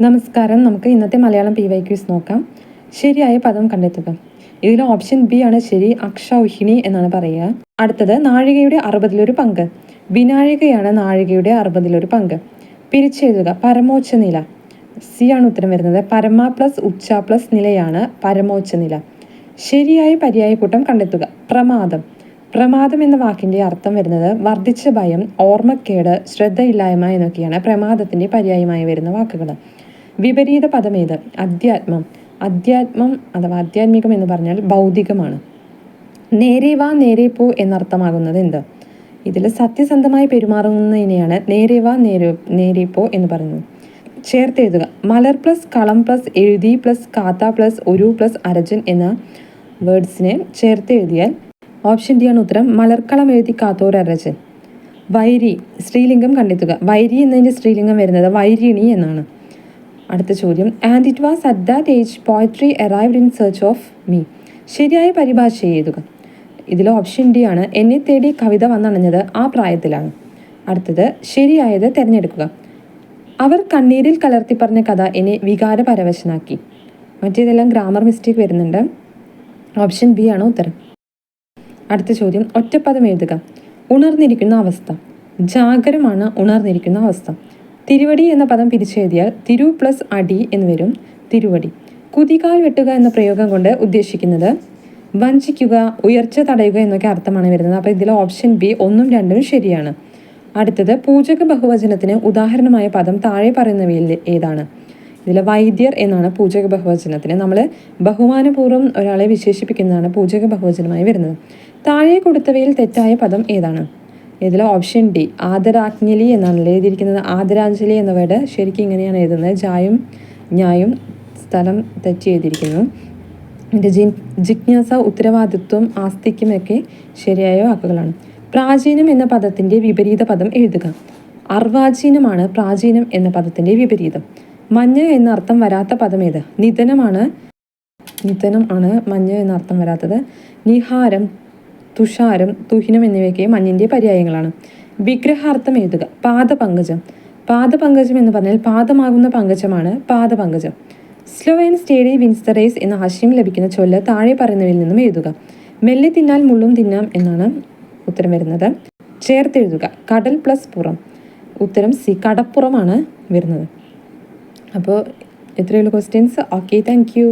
നമസ്കാരം. നമുക്ക് ഇന്നത്തെ മലയാളം PYQs നോക്കാം. ശരിയായ പദം കണ്ടെത്തുക. ഇതിൽ ഓപ്ഷൻ ബി ആണ് ശരി. അക്ഷൗഹിണി എന്നാണ് പറയുക. അടുത്തത് നാഴികയുടെ 60 പങ്ക്. വിനാഴികയാണ് നാഴികയുടെ 60 പങ്ക്. പിരിച്ചെഴുതുക. പരമോച്ച നില. സി ആണ് ഉത്തരം വരുന്നത്. പരമ പ്ലസ് ഉച്ച പ്ലസ് നിലയാണ് പരമോച്ച നില. ശരിയായ പര്യായ കൂട്ടം കണ്ടെത്തുക. പ്രമാദം. പ്രമാദം എന്ന വാക്കിൻ്റെ അർത്ഥം വരുന്നത് വർദ്ധിച്ച ഭയം, ഓർമ്മക്കേട്, ശ്രദ്ധയില്ലായ്മ എന്നൊക്കെയാണ് പ്രമാദത്തിൻ്റെ പര്യായമായി വരുന്ന വാക്കുകൾ. വിപരീത പദമേത്? അധ്യാത്മം. അധ്യാത്മം അഥവാ ആധ്യാത്മികം എന്ന് പറഞ്ഞാൽ ഭൗതികമാണ്. നേരെ വാ നേരെ പോ എന്നർത്ഥമാകുന്നത് എന്ത്? ഇതിൽ സത്യസന്ധമായി പെരുമാറുന്നതിനെയാണ് നേരെ വാ നേരെ പോ എന്ന് പറയുന്നത്. ചേർത്തെഴുതുക. മലർ പ്ലസ് കളം പ്ലസ് എഴുതി പ്ലസ് കാത്ത പ്ലസ് ഒരു പ്ലസ് അരജൻ എന്ന വേർഡ്സിനെ ചേർത്തെഴുതിയാൽ ഓപ്ഷൻ ഡി ആണ് ഉത്തരം. മലർക്കളം എഴുതി കാത്തോരരജൻ. വൈരി. സ്ത്രീലിംഗം കണ്ടെത്തുക. വൈരി എന്നതിൻ്റെ സ്ത്രീലിംഗം വരുന്നത് വൈരിണി എന്നാണ്. അടുത്ത ചോദ്യം. And it was at that age poetry arrived in search of me. ശരിയായ പരിഭാഷ എഴുതുക. ഇതിൽ ഓപ്ഷൻ ഡി ആണ്. എന്നെ തേടി കവിത വന്നണഞ്ഞത് ആ പ്രായത്തിലാണ്. അടുത്തത് ശരിയായത് തിരഞ്ഞെടുക്കുക. അവർ കണ്ണീരിൽ കലർത്തി പറഞ്ഞ കഥ എന്നെ വികാരപരവശനാക്കി. മറ്റേതെല്ലാം ഗ്രാമർ മിസ്റ്റേക്ക് വരുന്നുണ്ട്. ഓപ്ഷൻ ബി ആണ് ഉത്തരം. അടുത്ത ചോദ്യം. ഒറ്റപ്പദം എഴുതുക. ഉണർന്നിരിക്കുന്ന അവസ്ഥ. ജാഗരമാണ് ഉണർന്നിരിക്കുന്ന അവസ്ഥ. തിരുവടി എന്ന പദം പിരിച്ചെഴുതിയാൽ തിരു പ്ലസ് അടി എന്ന് വരും. തിരുവടി. കുതികാൽ വെട്ടുക എന്ന പ്രയോഗം കൊണ്ട് ഉദ്ദേശിക്കുന്നത് വഞ്ചിക്കുക, ഉയർച്ച തടയുക എന്നൊക്കെ അർത്ഥമാണ് വരുന്നത്. അപ്പോൾ ഇതിൽ ഓപ്ഷൻ ബി 1ഉം 2ഉം ശരിയാണ്. അടുത്തത് പൂജക ബഹുവചനത്തിന് ഉദാഹരണമായ പദം താഴെ പറയുന്നവയിൽ ഏതാണ്? ഇതിൽ വൈദ്യർ എന്നാണ് പൂജക ബഹുവചനത്തിന്. നമ്മൾ ബഹുമാനപൂർവ്വം ഒരാളെ വിശേഷിപ്പിക്കുന്നതാണ് പൂജക ബഹുവചനമായി വരുന്നത്. താഴെ കൊടുത്തവയിൽ തെറ്റായ പദം ഏതാണ്? ഇതിൽ ഓപ്ഷൻ ഡി ആദരാജ്ഞലി എന്നാണല്ലോ എഴുതിയിരിക്കുന്നത്. ആദരാഞ്ജലി എന്ന വേർഡ് ശരിക്കും ഇങ്ങനെയാണ് എഴുതുന്നത്. ജായും ഞായും സ്ഥലം തെറ്റി എഴുതിയിരിക്കുന്നു. എൻ്റെ ജിജ്ഞാസ, ഉത്തരവാദിത്വം, ആസ്തിക്യമൊക്കെ ശരിയായ വാക്കുകളാണ്. പ്രാചീനം എന്ന പദത്തിൻ്റെ വിപരീത പദം എഴുതുക. അർവാചീനമാണ് പ്രാചീനം എന്ന പദത്തിൻ്റെ വിപരീതം. മഞ്ഞ് എന്ന അർത്ഥം വരാത്ത പദം ഏത്? നിധനം ആണ് മഞ്ഞ് എന്ന അർത്ഥം വരാത്തത്. നിഹാരം, തുഷാരം, തുഹിനം എന്നിവയൊക്കെ മഞ്ഞിൻ്റെ പര്യായങ്ങളാണ്. വിഗ്രഹാർത്ഥം എഴുതുക. പാദപങ്കജം. പാദപങ്കജം എന്ന് പറഞ്ഞാൽ പാദമാകുന്ന പങ്കജമാണ് പാദപങ്കജം. Slow and steady wins the race എന്ന ആശയം ലഭിക്കുന്ന ചൊല്ല് താഴെ പറയുന്നവയിൽ നിന്നും എഴുതുക. മെല്ലെ തിന്നാൽ മുള്ളും തിന്നാം എന്നാണ് ഉത്തരം വരുന്നത്. ചേർത്തെഴുതുക. കടൽ പ്ലസ് പുറം. ഉത്തരം സി കടപ്പുറമാണ് വരുന്നത്. അപ്പോൾ ഇത്രയുള്ള ക്വസ്റ്റ്യൻസ്. Okay, thank you.